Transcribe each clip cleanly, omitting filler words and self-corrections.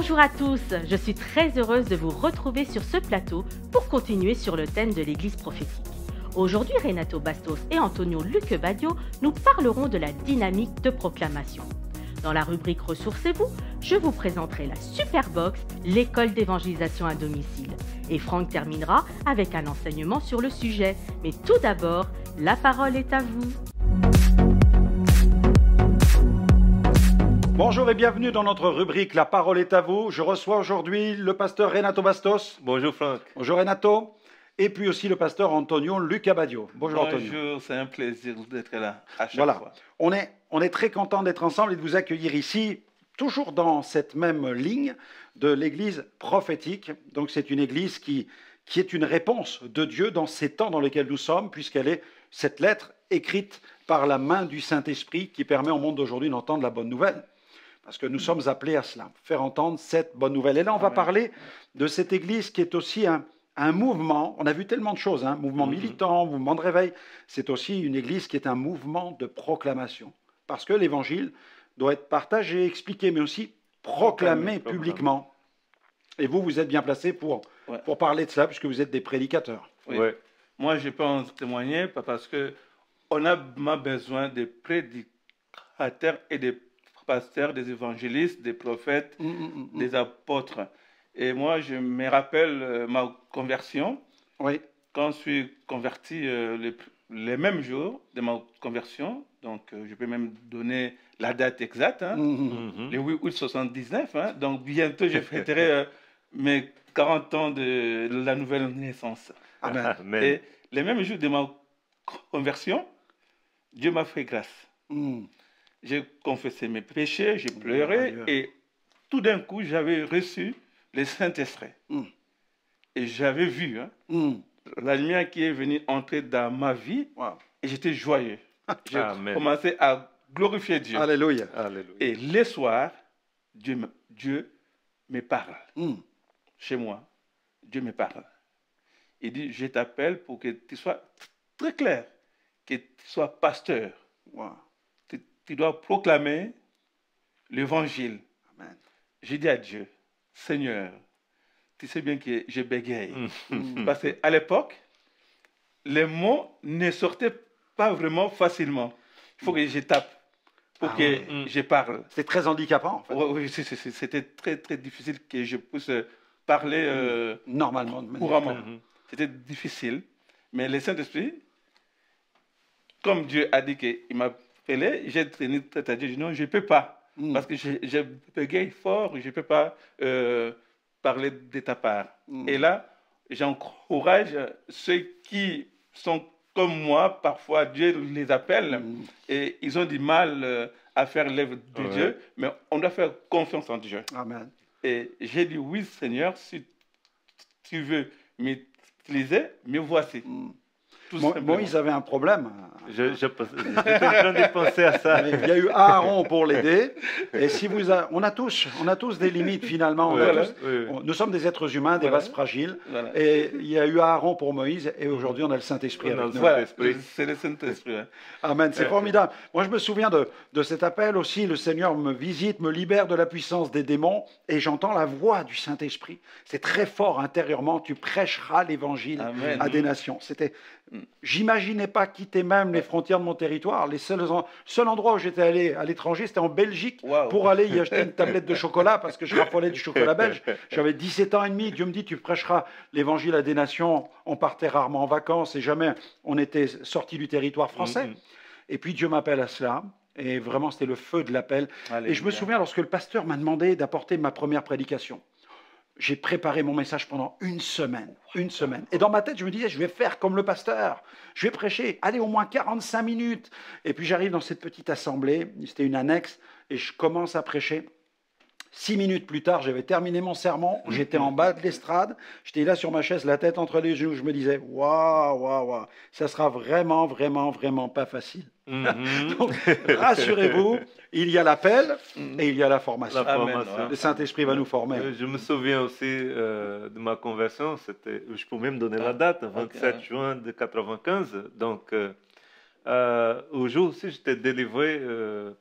Bonjour à tous, je suis très heureuse de vous retrouver sur ce plateau pour continuer sur le thème de l'Église prophétique. Aujourd'hui, Renato Bastos et Antonio Luque-Badio nous parleront de la dynamique de proclamation. Dans la rubrique Ressourcez-vous, je vous présenterai la Superbox, l'école d'évangélisation à domicile. Et Franck terminera avec un enseignement sur le sujet. Mais tout d'abord, la parole est à vous. Bonjour et bienvenue dans notre rubrique La parole est à vous. Je reçois aujourd'hui le pasteur Renato Bastos. Bonjour Franck. Bonjour Renato. Et puis aussi le pasteur Antonio Luque-Badio. Bonjour Antonio. Bonjour, c'est un plaisir d'être là à chaque Voilà. fois. On est très content d'être ensemble et de vous accueillir ici, toujours dans cette même ligne de l'église prophétique. Donc c'est une église qui est une réponse de Dieu dans ces temps dans lesquels nous sommes, puisqu'elle est cette lettre écrite par la main du Saint-Esprit qui permet au monde d'aujourd'hui d'entendre la bonne nouvelle. Parce que nous sommes appelés à cela, faire entendre cette bonne nouvelle. Et là, on va parler de cette église qui est aussi un mouvement. On a vu tellement de choses, mouvement militant, mouvement de réveil. C'est aussi une église qui est un mouvement de proclamation. Parce que l'évangile doit être partagé, expliqué, mais aussi proclamé publiquement. Et vous, vous êtes bien placé pour parler de ça, puisque vous êtes des prédicateurs. Oui. Ouais. Moi, je peux en témoigner parce qu'on a besoin de prédicateurs et de pasteurs, des évangélistes, des prophètes, des apôtres. Et moi, je me rappelle ma conversion. Oui. Quand je suis converti les mêmes jours de ma conversion, donc je peux même donner la date exacte, le 8 août 79. Donc bientôt, je fêterai mes 40 ans de la nouvelle naissance. Amen. Et les mêmes jours de ma conversion, Dieu m'a fait grâce. J'ai confessé mes péchés, j'ai pleuré et tout d'un coup, j'avais reçu le Saint-Esprit. Et j'avais vu la lumière qui est venue entrer dans ma vie et j'étais joyeux. J'ai commencé à glorifier Dieu. Alléluia. Et les soirs, Dieu me parle. Chez moi, Dieu me parle. Il dit, je t'appelle pour que tu sois très clair, que tu sois pasteur. Tu dois proclamer l'évangile. J'ai dit à Dieu, Seigneur, tu sais bien que je bégaye. Parce qu'à l'époque, les mots ne sortaient pas vraiment facilement. Il faut que je tape pour que je parle. C'est très handicapant, en fait. Oui, c'était très, très difficile que je puisse parler normalement, couramment. C'était difficile. Mais le Saint-Esprit, comme Dieu a dit qu'il m'a j'ai traîné tête à Dieu, je dis non, je ne peux pas, parce que je bégaye fort, je ne peux pas parler de ta part. Et là, j'encourage ceux qui sont comme moi, parfois Dieu les appelle, et ils ont du mal à faire l'œuvre de Dieu, mais on doit faire confiance en Dieu. Amen. Et j'ai dit, oui Seigneur, si tu veux m'utiliser, me voici. Moïse avait un problème. J'étais en train de penser à ça. Il y a eu Aaron pour l'aider. Et si on a tous des limites finalement. Nous sommes des êtres humains, des vases fragiles. Et il y a eu Aaron pour Moïse. Et aujourd'hui, on a le Saint-Esprit avec nous. C'est le Saint-Esprit. Amen. C'est formidable. Moi, je me souviens de cet appel aussi. Le Seigneur me visite, me libère de la puissance des démons. Et j'entends la voix du Saint-Esprit. C'est très fort intérieurement. Tu prêcheras l'évangile à des nations. J'imaginais pas quitter même les frontières de mon territoire. Le seul endroit où j'étais allé à l'étranger, c'était en Belgique pour aller y acheter une tablette de chocolat parce que je raffolais du chocolat belge. J'avais 17 ans et demi. Dieu me dit, tu prêcheras l'évangile à des nations. On partait rarement en vacances et jamais on était sorti du territoire français. Et puis Dieu m'appelle à cela. Et vraiment, c'était le feu de l'appel. Et je me souviens lorsque le pasteur m'a demandé d'apporter ma première prédication. J'ai préparé mon message pendant une semaine. Et dans ma tête, je me disais, je vais faire comme le pasteur. Je vais prêcher, allez, au moins 45 minutes. Et puis j'arrive dans cette petite assemblée, c'était une annexe, et je commence à prêcher. 6 minutes plus tard, j'avais terminé mon sermon, j'étais en bas de l'estrade, j'étais là sur ma chaise, la tête entre les genoux, je me disais, waouh, ça sera vraiment, vraiment, vraiment pas facile. Donc, rassurez-vous, il y a l'appel et il y a la formation. Le Saint-Esprit va nous former. Je me souviens aussi de ma conversion, je peux même donner la date, 27 juin de 95. Donc, au jour aussi, j'étais délivré,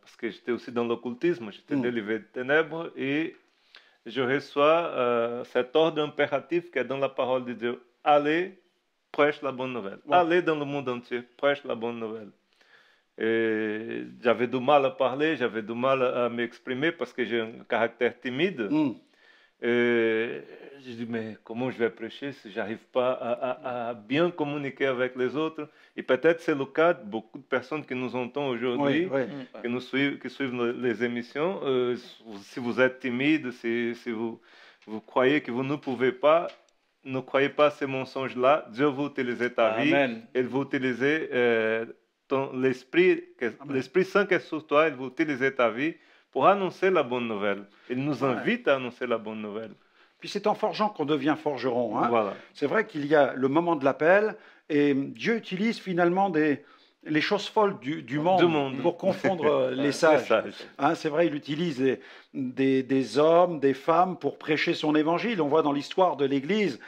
parce que j'étais aussi dans l'occultisme, j'étais délivré de ténèbres et je reçois cet ordre impératif qui est dans la parole de Dieu. Allez, prêche la bonne nouvelle. Ouais. Allez dans le monde entier, prêche la bonne nouvelle. Et j'avais du mal à parler, j'avais du mal à m'exprimer parce que j'ai un caractère timide. Et je dis, mais comment je vais prêcher si je n'arrive pas à bien communiquer avec les autres? Et peut-être c'est le cas de beaucoup de personnes qui nous entendent aujourd'hui, qui suivent les émissions. Si vous êtes timide, si vous croyez que vous ne pouvez pas, ne croyez pas à ces mensonges-là. Dieu va utiliser ta vie. Il va utiliser l'Esprit Saint qui est sur toi. Il va utiliser ta vie pour annoncer la bonne nouvelle. Il nous invite à annoncer la bonne nouvelle. Puis c'est en forgeant qu'on devient forgeron. Hein. Voilà. C'est vrai qu'il y a le moment de l'appel et Dieu utilise finalement les choses folles du monde pour confondre les sages. Hein, c'est vrai, il utilise des hommes, des femmes pour prêcher son évangile. On voit dans l'histoire de l'Église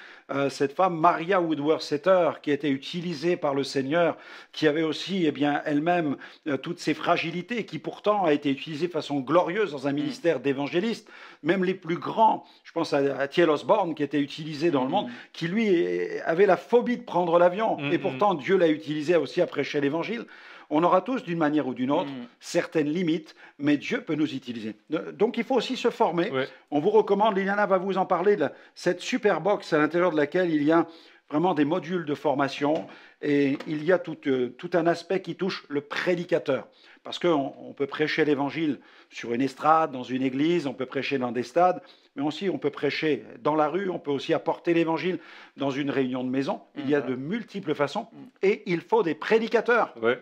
cette femme, Maria Woodworth-Setter, qui était utilisée par le Seigneur, qui avait aussi elle-même toutes ses fragilités, qui pourtant a été utilisée de façon glorieuse dans un ministère d'évangéliste. Même les plus grands, je pense à T.L. Osborne, qui était utilisé dans le monde, qui lui avait la phobie de prendre l'avion, et pourtant Dieu l'a utilisé aussi à prêcher l'évangile. On aura tous, d'une manière ou d'une autre, certaines limites, mais Dieu peut nous utiliser. Donc, il faut aussi se former. Ouais. On vous recommande, Liliana va vous en parler, de cette super box à l'intérieur de laquelle il y a vraiment des modules de formation et il y a tout un aspect qui touche le prédicateur. Parce qu'on peut prêcher l'évangile sur une estrade, dans une église, on peut prêcher dans des stades, mais aussi on peut prêcher dans la rue, on peut aussi apporter l'évangile dans une réunion de maison. Il y a de multiples façons et il faut des prédicateurs. Ouais.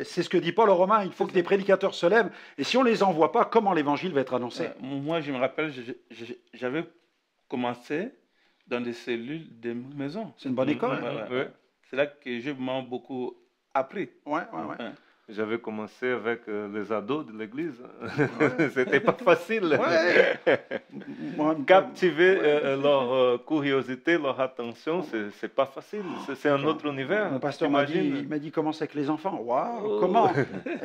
C'est ce que dit Paul aux Romains, il faut que des prédicateurs se lèvent. Et si on ne les envoie pas, comment l'évangile va être annoncé? Moi, je me rappelle, j'avais commencé dans des cellules de maison. C'est une bonne école. Ouais. C'est là que j'ai vraiment beaucoup appris. Ouais. J'avais commencé avec les ados de l'église. C'était pas facile. Captiver leur curiosité, leur attention, c'est pas facile. C'est un autre univers. Mon pasteur m'a dit commence avec les enfants. Waouh, comment?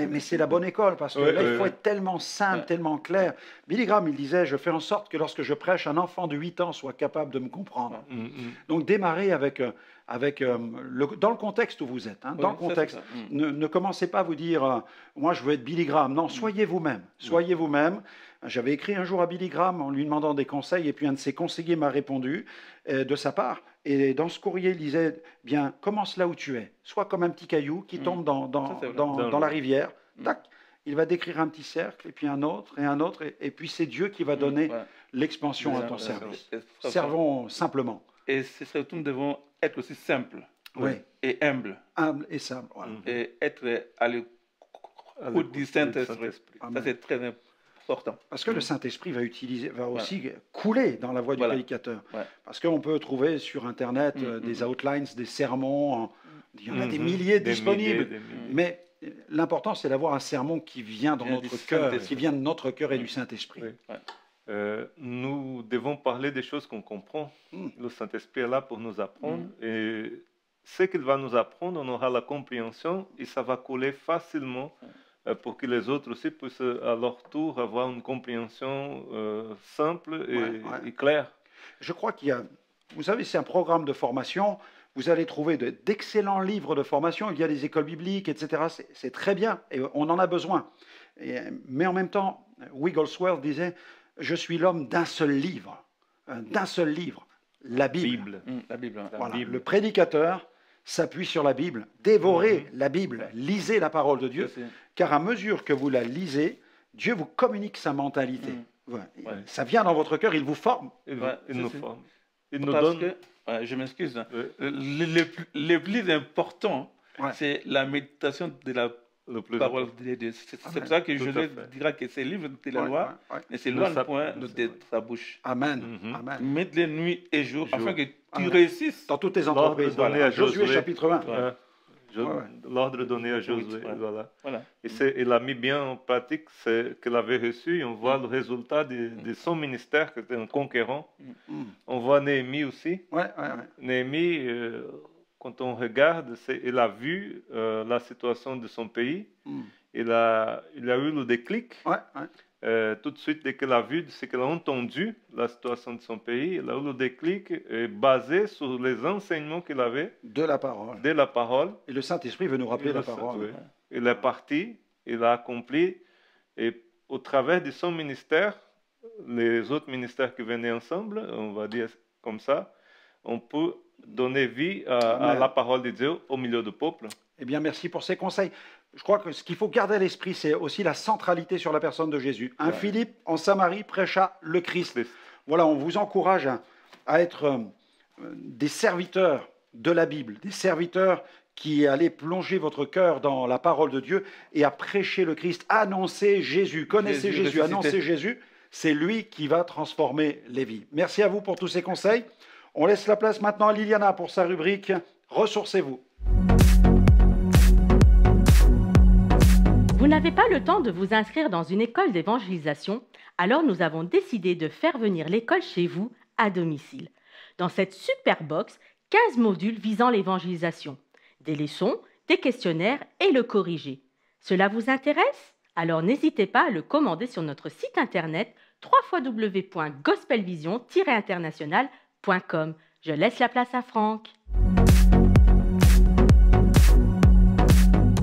Mais c'est la bonne école parce que là, il faut être tellement simple, tellement clair. Billy Graham, il disait, je fais en sorte que lorsque je prêche, un enfant de 8 ans soit capable de me comprendre. Donc démarrez dans le contexte où vous êtes. Hein, dans le contexte. Ne commencez pas à vous dire, moi je veux être Billy Graham. Non, soyez vous-même. Soyez vous-même. J'avais écrit un jour à Billy Graham en lui demandant des conseils et puis un de ses conseillers m'a répondu de sa part. Et dans ce courrier, il disait, bien, commence là où tu es. Sois comme un petit caillou qui tombe dans la rivière. Tac, il va décrire un petit cercle et puis un autre et puis c'est Dieu qui va donner l'expansion à ton service. Servons simplement. Et c'est surtout, nous devons être aussi simples et humbles. Humble et simple. Voilà. Et être à l'écoute du Saint-Esprit. Ça, c'est très important. Parce que le Saint-Esprit va aussi couler dans la voie du prédicateur. Parce qu'on peut trouver sur Internet des outlines, des sermons. Il y en a des milliers disponibles. Mais l'important, c'est d'avoir un sermon qui vient dans notre cœur, qui vient de notre cœur et du Saint-Esprit. Nous devons parler des choses qu'on comprend. Le Saint-Esprit est là pour nous apprendre. Et ce qu'il va nous apprendre, on aura la compréhension et ça va couler facilement pour que les autres aussi puissent à leur tour avoir une compréhension simple et claire. Je crois qu'il y a, vous savez, c'est un programme de formation. Vous allez trouver d'excellents livres de formation. Il y a des écoles bibliques, etc. C'est très bien et on en a besoin. Mais en même temps, Wigglesworth disait, je suis l'homme d'un seul livre, la Bible. La Bible. Voilà. Le prédicateur s'appuie sur la Bible. Dévorez la Bible, lisez la parole de Dieu, car à mesure que vous la lisez, Dieu vous communique sa mentalité. Ça vient dans votre cœur, il vous forme. Il nous forme. Il nous Parce donne... que, je m'excuse, le plus important, c'est la méditation de la parole de Dieu. C'est pour ça que je dirais que c'est le livre de la loi, mais c'est loin le point de sa bouche. Amen. Mets-les nuit et jour, afin que tu réussisses dans toutes tes entreprises. Josué chapitre 1. L'ordre donné à Josué. Voilà. Et il a mis bien en pratique ce qu'il avait reçu. Et on voit le résultat de son ministère, qui était un conquérant. On voit Néhémie aussi. Néhémie, quand on regarde, il a vu la situation de son pays. Il a eu le déclic. tout de suite, dès qu'elle a vu, c'est qu'elle a entendu la situation de son pays, là où le déclic est basé sur les enseignements qu'il avait de la parole. De la parole. Et le Saint-Esprit veut nous rappeler la parole. Oui. Il est parti, il a accompli, et au travers de son ministère, les autres ministères qui venaient ensemble, on va dire comme ça, on peut donner vie à la parole de Dieu au milieu du peuple. Eh bien, merci pour ces conseils. Je crois que ce qu'il faut garder à l'esprit, c'est aussi la centralité sur la personne de Jésus. Un Philippe, en Samarie, prêcha le Christ. Voilà, on vous encourage à être des serviteurs de la Bible, des serviteurs qui allez plonger votre cœur dans la parole de Dieu et à prêcher le Christ, annoncer Jésus, connaissez Jésus, annoncez Jésus, c'est lui qui va transformer les vies. Merci à vous pour tous ces conseils. On laisse la place maintenant à Liliana pour sa rubrique « Ressourcez-vous ». Vous n'avez pas le temps de vous inscrire dans une école d'évangélisation, alors nous avons décidé de faire venir l'école chez vous à domicile. Dans cette super box, 15 modules visant l'évangélisation, des leçons, des questionnaires et le corriger. Cela vous intéresse? Alors n'hésitez pas à le commander sur notre site internet www.gospelvision-international.com. Je laisse la place à Franck.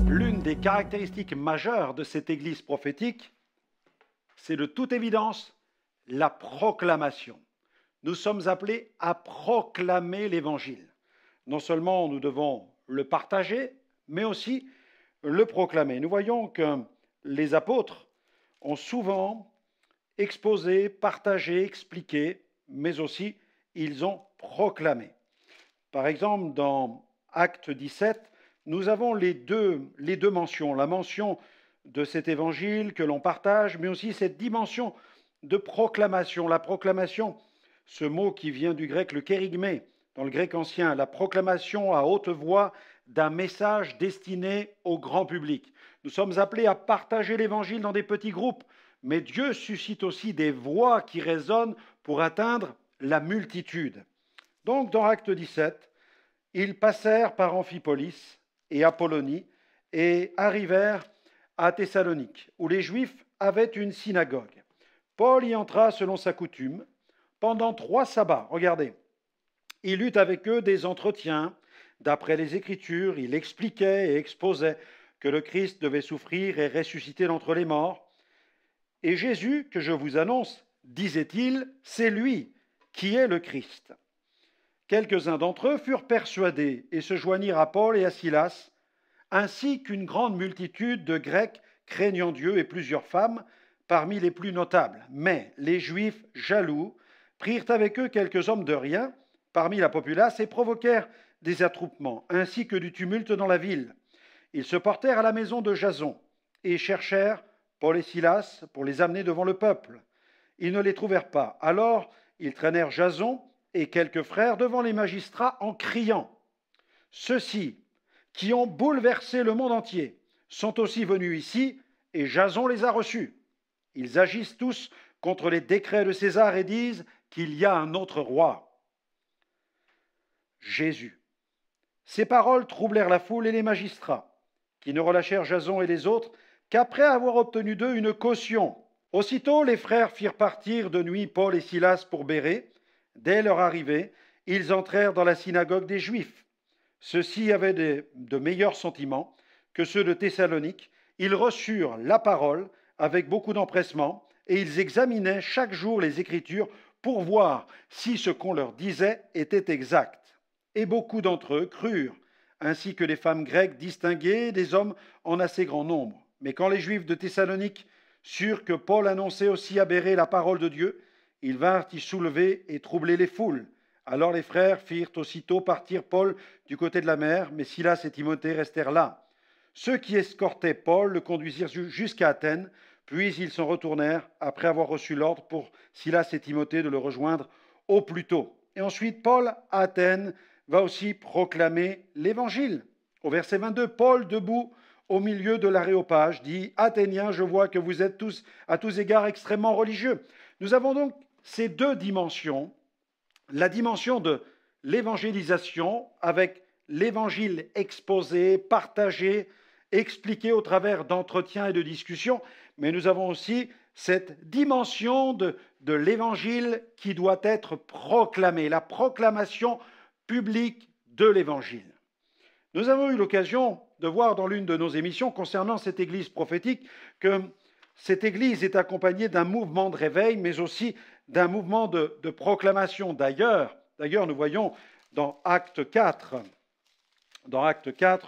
L'une des caractéristiques majeures de cette église prophétique, c'est de toute évidence la proclamation. Nous sommes appelés à proclamer l'évangile. Non seulement nous devons le partager, mais aussi le proclamer. Nous voyons que les apôtres ont souvent exposé, partagé, expliqué, mais aussi ils ont proclamé. Par exemple, dans Acte 17, nous avons les deux mentions, la mention de cet évangile que l'on partage, mais aussi cette dimension de proclamation. La proclamation, ce mot qui vient du grec, le kérygmé, dans le grec ancien, la proclamation à haute voix d'un message destiné au grand public. Nous sommes appelés à partager l'évangile dans des petits groupes, mais Dieu suscite aussi des voix qui résonnent pour atteindre la multitude. Donc, dans Acte 17, ils passèrent par Amphipolis et Apollonie et arrivèrent à Thessalonique, où les Juifs avaient une synagogue. Paul y entra selon sa coutume pendant 3 sabbats. Regardez, il eut avec eux des entretiens. D'après les Écritures, il expliquait et exposait que le Christ devait souffrir et ressusciter d'entre les morts. Et Jésus, que je vous annonce, disait-il, c'est lui qui est le Christ. Quelques-uns d'entre eux furent persuadés et se joignirent à Paul et à Silas, ainsi qu'une grande multitude de Grecs craignant Dieu et plusieurs femmes parmi les plus notables. Mais les Juifs jaloux prirent avec eux quelques hommes de rien parmi la populace et provoquèrent des attroupements, ainsi que du tumulte dans la ville. Ils se portèrent à la maison de Jason et cherchèrent Paul et Silas pour les amener devant le peuple. Ils ne les trouvèrent pas. Alors ils traînèrent Jason et quelques frères devant les magistrats en criant « Ceux-ci, qui ont bouleversé le monde entier, sont aussi venus ici, et Jason les a reçus. Ils agissent tous contre les décrets de César et disent qu'il y a un autre roi. » Jésus. Ces paroles troublèrent la foule et les magistrats, qui ne relâchèrent Jason et les autres qu'après avoir obtenu d'eux une caution. Aussitôt, les frères firent partir de nuit Paul et Silas pour Bérée. Dès leur arrivée, ils entrèrent dans la synagogue des Juifs. Ceux-ci avaient de meilleurs sentiments que ceux de Thessalonique. Ils reçurent la parole avec beaucoup d'empressement et ils examinaient chaque jour les Écritures pour voir si ce qu'on leur disait était exact. Et beaucoup d'entre eux crurent, ainsi que les femmes grecques distinguées et des hommes en assez grand nombre. Mais quand les Juifs de Thessalonique surent que Paul annonçait aussi à Bérée la parole de Dieu, ils vinrent y soulever et troubler les foules. Alors les frères firent aussitôt partir Paul du côté de la mer, mais Silas et Timothée restèrent là. Ceux qui escortaient Paul le conduisirent jusqu'à Athènes, puis ils s'en retournèrent après avoir reçu l'ordre pour Silas et Timothée de le rejoindre au plus tôt. Et ensuite, Paul, à Athènes, va aussi proclamer l'Évangile. Au verset 22, Paul, debout au milieu de l'aréopage, dit « Athéniens, je vois que vous êtes tous, à tous égards, extrêmement religieux. » Nous avons donc ces deux dimensions, la dimension de l'évangélisation avec l'évangile exposé, partagé, expliqué au travers d'entretiens et de discussions, mais nous avons aussi cette dimension de l'Évangile qui doit être proclamée, la proclamation publique de l'Évangile. Nous avons eu l'occasion de voir dans l'une de nos émissions concernant cette Église prophétique que cette Église est accompagnée d'un mouvement de réveil, mais aussi d'un mouvement de proclamation. D'ailleurs, nous voyons dans Acte 4,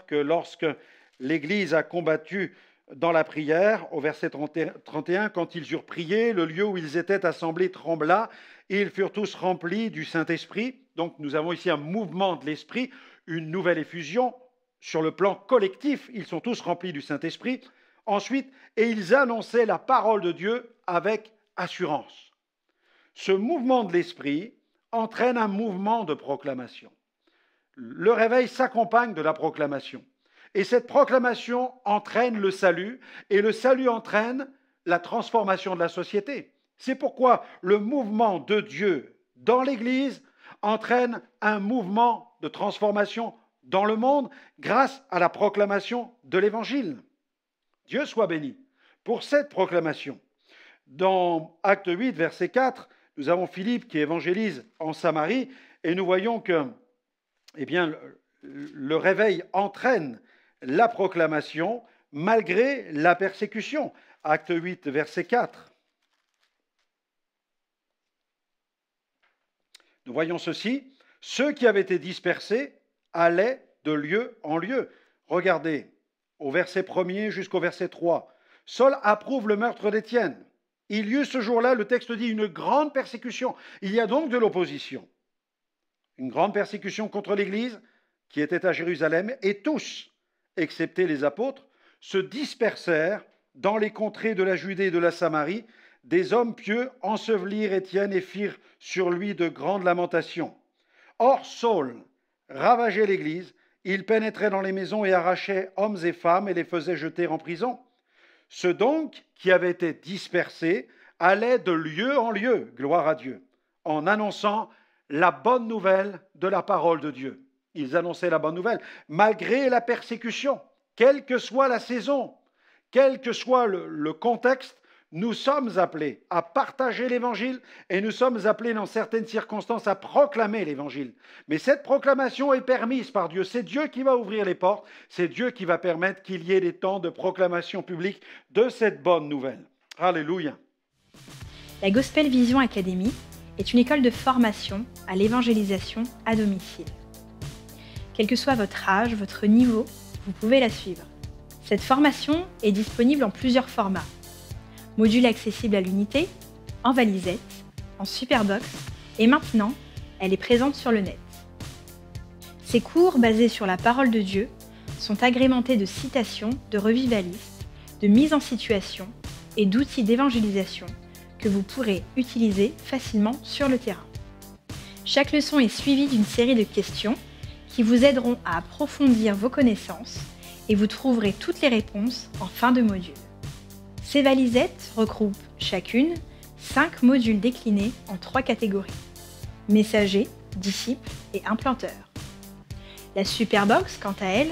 que lorsque l'Église a combattu dans la prière, au verset 31, quand ils eurent prié, le lieu où ils étaient assemblés trembla, et ils furent tous remplis du Saint-Esprit. Donc nous avons ici un mouvement de l'Esprit, une nouvelle effusion. Sur le plan collectif, ils sont tous remplis du Saint-Esprit. Ensuite, et ils annonçaient la parole de Dieu avec assurance. Ce mouvement de l'Esprit entraîne un mouvement de proclamation. Le réveil s'accompagne de la proclamation. Et cette proclamation entraîne le salut, et le salut entraîne la transformation de la société. C'est pourquoi le mouvement de Dieu dans l'Église entraîne un mouvement de transformation dans le monde grâce à la proclamation de l'Évangile. Dieu soit béni pour cette proclamation. Dans Acte 8, verset 4, nous avons Philippe qui évangélise en Samarie, et nous voyons que le réveil entraîne la proclamation malgré la persécution. Acte 8, verset 4. Nous voyons ceci, ceux qui avaient été dispersés allaient de lieu en lieu. Regardez, au verset 1er jusqu'au verset 3. Saul approuve le meurtre d'Étienne. Il y eut ce jour-là, le texte dit, une grande persécution. Il y a donc de l'opposition. Une grande persécution contre l'Église qui était à Jérusalem, et tous, excepté les apôtres, se dispersèrent dans les contrées de la Judée et de la Samarie. Des hommes pieux ensevelirent Étienne et firent sur lui de grandes lamentations. Or, Saul ravageait l'Église, il pénétrait dans les maisons et arrachait hommes et femmes et les faisait jeter en prison. Ceux donc qui avaient été dispersés allaient de lieu en lieu, gloire à Dieu, en annonçant la bonne nouvelle de la parole de Dieu. Ils annonçaient la bonne nouvelle, malgré la persécution, quelle que soit la saison, quel que soit le contexte. Nous sommes appelés à partager l'Évangile et nous sommes appelés dans certaines circonstances à proclamer l'Évangile. Mais cette proclamation est permise par Dieu. C'est Dieu qui va ouvrir les portes. C'est Dieu qui va permettre qu'il y ait des temps de proclamation publique de cette bonne nouvelle. Alléluia. La Gospel Vision Academy est une école de formation à l'évangélisation à domicile. Quel que soit votre âge, votre niveau, vous pouvez la suivre. Cette formation est disponible en plusieurs formats. Module accessible à l'unité, en valisette, en superbox, et maintenant, elle est présente sur le net. Ces cours basés sur la parole de Dieu sont agrémentés de citations de revivalistes, de mise en situation et d'outils d'évangélisation que vous pourrez utiliser facilement sur le terrain. Chaque leçon est suivie d'une série de questions qui vous aideront à approfondir vos connaissances et vous trouverez toutes les réponses en fin de module. Ces valisettes regroupent chacune 5 modules déclinés en 3 catégories: messager, disciple et implanteur. La Superbox, quant à elle,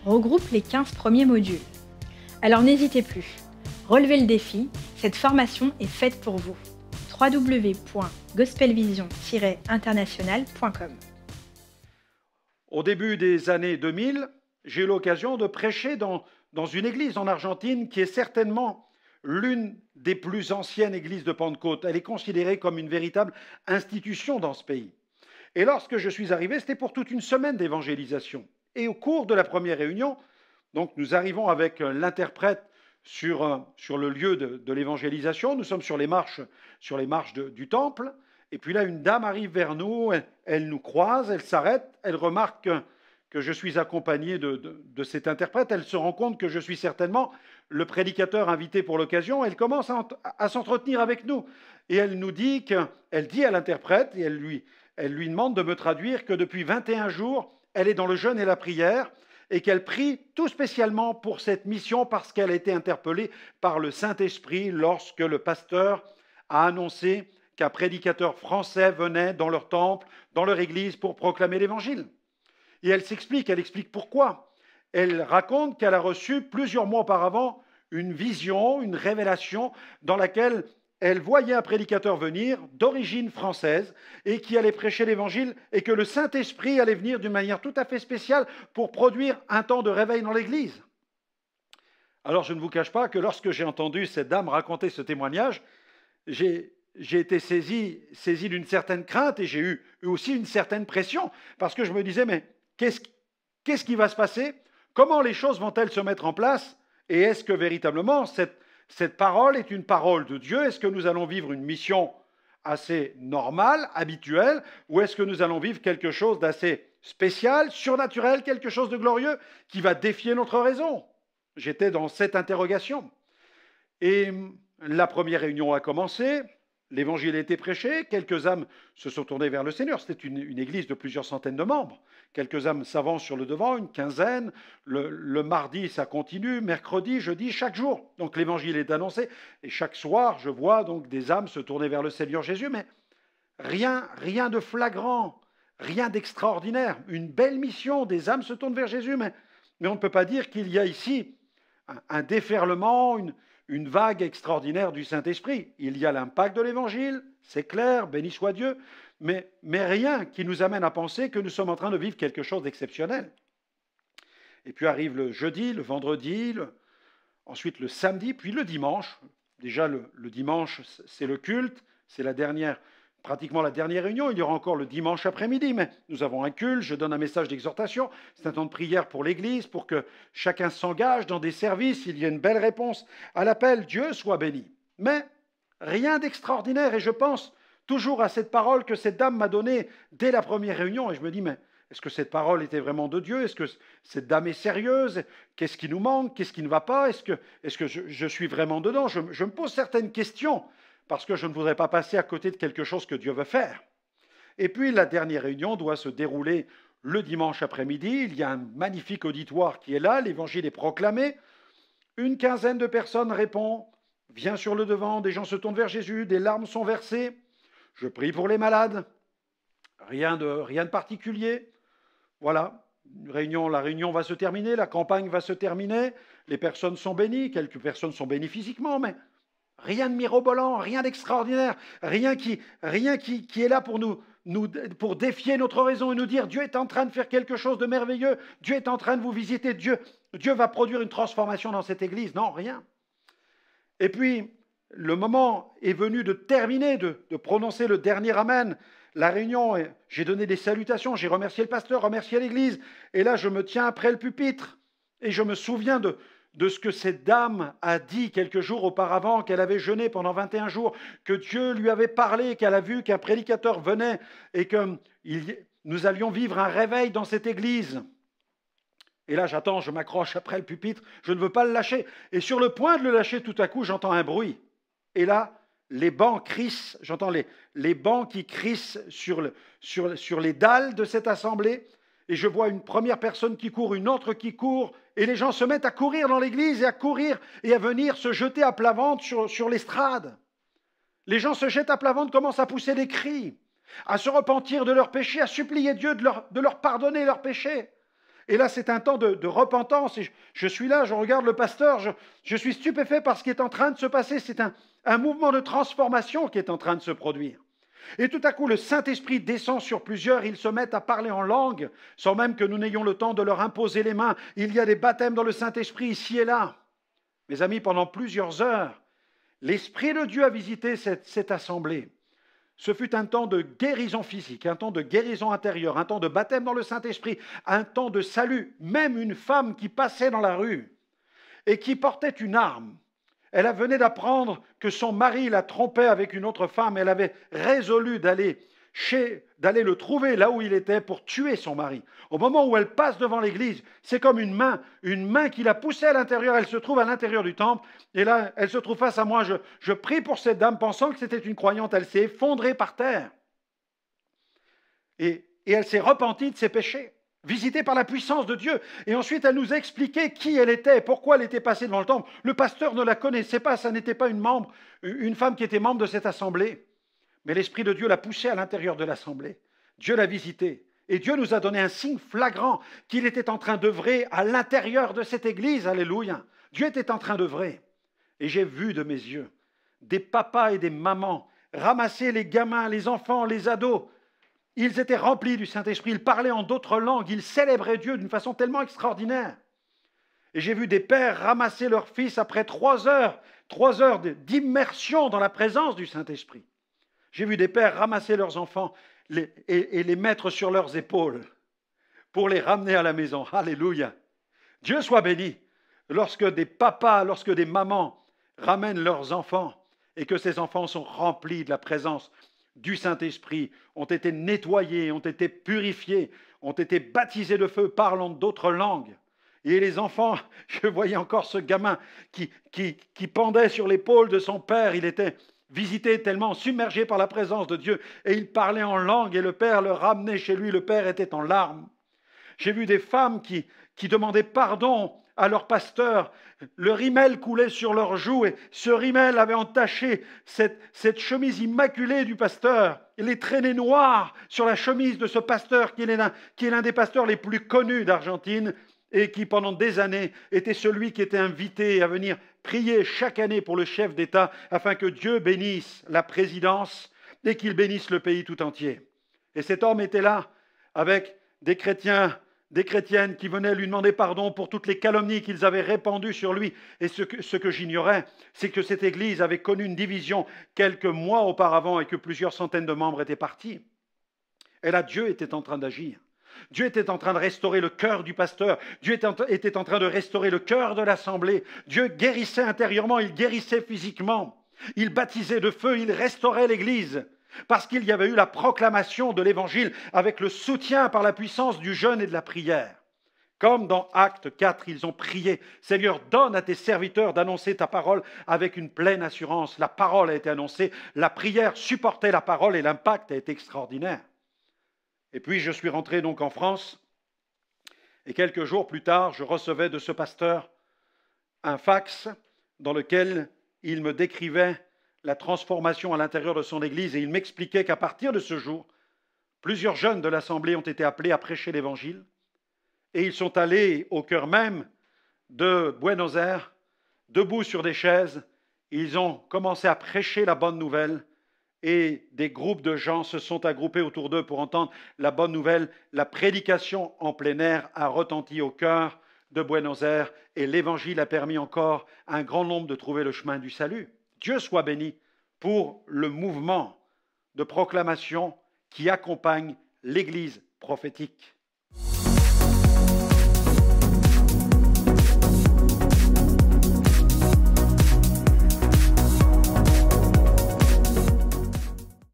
regroupe les 15 premiers modules. Alors n'hésitez plus, relevez le défi, cette formation est faite pour vous. www.gospelvision-international.com. Au début des années 2000, j'ai eu l'occasion de prêcher dans une église en Argentine qui est certainement l'une des plus anciennes églises de Pentecôte. Elle est considérée comme une véritable institution dans ce pays. Et lorsque je suis arrivé, c'était pour toute une semaine d'évangélisation. Et au cours de la première réunion, donc nous arrivons avec l'interprète sur le lieu de l'évangélisation. Nous sommes sur les marches du temple. Et puis là, une dame arrive vers nous, elle nous croise, elle s'arrête, elle remarque que je suis accompagné de cet interprète. Elle se rend compte que je suis certainement le prédicateur invité pour l'occasion. Elle commence à s'entretenir avec nous. Et elle nous dit elle dit à l'interprète, et elle lui demande de me traduire que depuis 21 jours, elle est dans le jeûne et la prière, et qu'elle prie tout spécialement pour cette mission parce qu'elle a été interpellée par le Saint-Esprit lorsque le pasteur a annoncé qu'un prédicateur français venait dans leur temple, dans leur église, pour proclamer l'Évangile. Et elle explique pourquoi. Elle raconte qu'elle a reçu plusieurs mois auparavant une vision, une révélation dans laquelle elle voyait un prédicateur venir d'origine française et qui allait prêcher l'Évangile et que le Saint-Esprit allait venir d'une manière tout à fait spéciale pour produire un temps de réveil dans l'Église. Alors je ne vous cache pas que lorsque j'ai entendu cette dame raconter ce témoignage, j'ai été saisi d'une certaine crainte et j'ai eu aussi une certaine pression parce que je me disais, mais qu'est-ce qui va se passer? Comment les choses vont-elles se mettre en place? Et est-ce que véritablement cette parole est une parole de Dieu? Est-ce que nous allons vivre une mission assez normale, habituelle, ou est-ce que nous allons vivre quelque chose d'assez spécial, surnaturel, quelque chose de glorieux qui va défier notre raison? J'étais dans cette interrogation. Et la première réunion a commencé, l'évangile a été prêché, quelques âmes se sont tournées vers le Seigneur. C'était une église de plusieurs centaines de membres. Quelques âmes s'avancent sur le devant, une quinzaine. Le mardi, ça continue, mercredi, jeudi, chaque jour. Donc l'évangile est annoncé. Et chaque soir, je vois donc des âmes se tourner vers le Seigneur Jésus, mais rien de flagrant, rien d'extraordinaire. Une belle mission, des âmes se tournent vers Jésus, mais on ne peut pas dire qu'il y a ici un déferlement, une vague extraordinaire du Saint-Esprit. Il y a l'impact de l'Évangile, c'est clair, béni soit Dieu, mais rien qui nous amène à penser que nous sommes en train de vivre quelque chose d'exceptionnel. Et puis arrive le jeudi, le vendredi, ensuite le samedi, puis le dimanche. Déjà, le dimanche, c'est le culte, c'est pratiquement la dernière réunion. Il y aura encore le dimanche après-midi, mais nous avons un culte, je donne un message d'exhortation. C'est un temps de prière pour l'Église, pour que chacun s'engage dans des services. Il y a une belle réponse à l'appel. Dieu soit béni. Mais rien d'extraordinaire. Et je pense toujours à cette parole que cette dame m'a donnée dès la première réunion. Et je me dis, mais est-ce que cette parole était vraiment de Dieu? Est-ce que cette dame est sérieuse? Qu'est-ce qui nous manque? Qu'est-ce qui ne va pas? Est-ce que je suis vraiment dedans? Je me pose certaines questions, parce que je ne voudrais pas passer à côté de quelque chose que Dieu veut faire. Et puis la dernière réunion doit se dérouler le dimanche après-midi. Il y a un magnifique auditoire qui est là, l'évangile est proclamé. Une quinzaine de personnes répond, vient sur le devant, des gens se tournent vers Jésus, des larmes sont versées. Je prie pour les malades, rien de particulier. Voilà, la réunion va se terminer, la campagne va se terminer, les personnes sont bénies, quelques personnes sont bénies physiquement, mais rien de mirobolant, rien d'extraordinaire, rien qui est là pour défier notre raison et nous dire Dieu est en train de faire quelque chose de merveilleux, Dieu est en train de vous visiter, Dieu va produire une transformation dans cette église. Non, rien. Et puis, le moment est venu de terminer, de prononcer le dernier Amen. La réunion, j'ai donné des salutations, j'ai remercié le pasteur, remercié l'église, et là je me tiens après le pupitre et je me souviens de ce que cette dame a dit quelques jours auparavant, qu'elle avait jeûné pendant 21 jours, que Dieu lui avait parlé, qu'elle a vu qu'un prédicateur venait et que nous allions vivre un réveil dans cette église. Et là, j'attends, je m'accroche après le pupitre, je ne veux pas le lâcher. Et sur le point de le lâcher, tout à coup, j'entends un bruit. Et là, les bancs crissent, j'entends les bancs qui crissent sur les dalles de cette assemblée. Et je vois une première personne qui court, une autre qui court, et les gens se mettent à courir dans l'église et à courir et à venir se jeter à plat ventre sur l'estrade. Les gens se jettent à plat ventre, commencent à pousser des cris, à se repentir de leurs péchés, à supplier Dieu de leur pardonner leurs péchés. Et là, c'est un temps de repentance. Et je suis là, je regarde le pasteur, je suis stupéfait par ce qui est en train de se passer. C'est un mouvement de transformation qui est en train de se produire. Et tout à coup, le Saint-Esprit descend sur plusieurs, ils se mettent à parler en langue, sans même que nous n'ayons le temps de leur imposer les mains. Il y a des baptêmes dans le Saint-Esprit ici et là. Mes amis, pendant plusieurs heures, l'Esprit de Dieu a visité cette assemblée. Ce fut un temps de guérison physique, un temps de guérison intérieure, un temps de baptême dans le Saint-Esprit, un temps de salut. Même une femme qui passait dans la rue et qui portait une arme, elle venait d'apprendre que son mari la trompait avec une autre femme. Elle avait résolu d'aller le trouver là où il était pour tuer son mari. Au moment où elle passe devant l'église, c'est comme une main qui l'a poussée à l'intérieur. Elle se trouve à l'intérieur du temple. Et là, elle se trouve face à moi. Je prie pour cette dame pensant que c'était une croyante. Elle s'est effondrée par terre. Et elle s'est repentie de ses péchés, visitée par la puissance de Dieu. Et ensuite, elle nous a expliqué qui elle était, pourquoi elle était passée devant le temple. Le pasteur ne la connaissait pas, ça n'était pas une femme qui était membre de cette assemblée. Mais l'Esprit de Dieu l'a poussée à l'intérieur de l'assemblée. Dieu l'a visitée. Et Dieu nous a donné un signe flagrant qu'il était en train d'œuvrer à l'intérieur de cette église. Alléluia. Dieu était en train d'œuvrer. Et j'ai vu de mes yeux des papas et des mamans ramasser les gamins, les enfants, les ados. Ils étaient remplis du Saint-Esprit, ils parlaient en d'autres langues, ils célébraient Dieu d'une façon tellement extraordinaire. Et j'ai vu des pères ramasser leurs fils après 3 heures d'immersion dans la présence du Saint-Esprit. J'ai vu des pères ramasser leurs enfants et les mettre sur leurs épaules pour les ramener à la maison. Alléluia. Dieu soit béni. Lorsque des papas, lorsque des mamans ramènent leurs enfants et que ces enfants sont remplis de la présence du Saint-Esprit, ont été nettoyés, ont été purifiés, ont été baptisés de feu, parlant d'autres langues. Et les enfants, je voyais encore ce gamin qui pendait sur l'épaule de son père. Il était visité tellement submergé par la présence de Dieu. Et il parlait en langue et le père le ramenait chez lui. Le père était en larmes. J'ai vu des femmes qui demandaient pardon à leur pasteur. Le rimel coulait sur leurs joues et ce rimel avait entaché cette chemise immaculée du pasteur. Et les traînées noires sur la chemise de ce pasteur qui est l'un des pasteurs les plus connus d'Argentine et qui pendant des années était celui qui était invité à venir prier chaque année pour le chef d'État afin que Dieu bénisse la présidence et qu'il bénisse le pays tout entier. Et cet homme était là avec des chrétiens, des chrétiennes qui venaient lui demander pardon pour toutes les calomnies qu'ils avaient répandues sur lui. Et ce que j'ignorais, c'est que cette église avait connu une division quelques mois auparavant et que plusieurs centaines de membres étaient partis. Et là, Dieu était en train d'agir. Dieu était en train de restaurer le cœur du pasteur. Dieu était en train de restaurer le cœur de l'assemblée. Dieu guérissait intérieurement, il guérissait physiquement. Il baptisait de feu, il restaurait l'église. Parce qu'il y avait eu la proclamation de l'évangile avec le soutien par la puissance du jeûne et de la prière. Comme dans Actes 4, ils ont prié. Seigneur, donne à tes serviteurs d'annoncer ta parole avec une pleine assurance. La parole a été annoncée, la prière supportait la parole et l'impact a été extraordinaire. Et puis je suis rentré donc en France et quelques jours plus tard, je recevais de ce pasteur un fax dans lequel il me décrivait la transformation à l'intérieur de son église et il m'expliquait qu'à partir de ce jour, plusieurs jeunes de l'assemblée ont été appelés à prêcher l'évangile et ils sont allés au cœur même de Buenos Aires, debout sur des chaises, ils ont commencé à prêcher la bonne nouvelle. Et des groupes de gens se sont agroupés autour d'eux pour entendre la bonne nouvelle. La prédication en plein air a retenti au cœur de Buenos Aires et l'évangile a permis encore à un grand nombre de trouver le chemin du salut. Dieu soit béni pour le mouvement de proclamation qui accompagne l'Église prophétique.